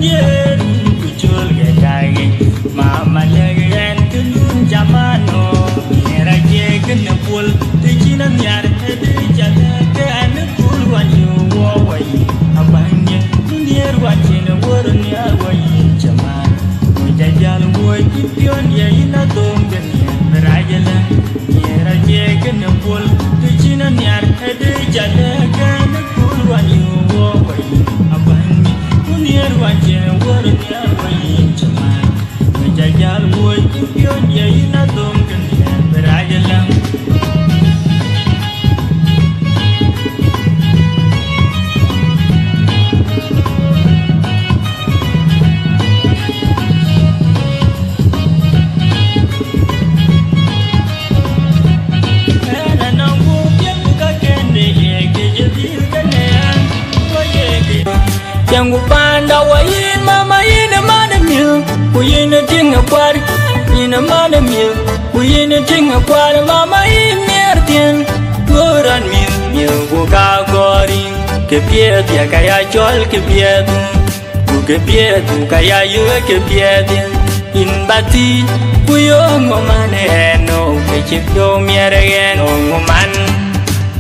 yen kuchul ge dai mama le gen kun jamano era je kun pul ti chinan yar te jala ke an pul wan yu wo wai abanye nier wan chin wor ni wai chama mo jajal woi pion ye ina dom gen rajala era je kun pul ti chinan yar te jala ke an pul wan yu wo wai abanye nier wan chin wor ni wai chama mo jajal woi pion ye ina dom gen rajala yang upanda wayin mama ina mana mil uyina tinga kwar ina mana mil uyina tinga kwar mama ina ertien goran mil buka gorin ke pied ya kaya chol ke pied kaya yu ke pied in bati uyo ngomane no ke chip do miere no ngoman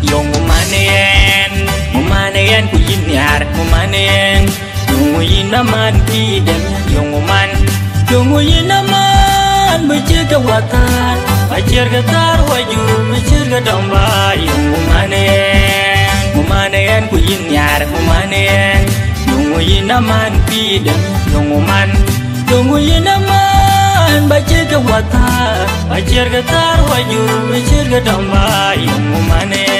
yo ngomane en kuyin yar ngomane en nguyin naman pidem yo nguyin naman bejega watan bajerga tar waju bejega domba yo ngomane en kuyin yar ngomane en nguyin naman pidem yo nguyin naman bejega watan bajerga tar waju bejega domba yo ngomane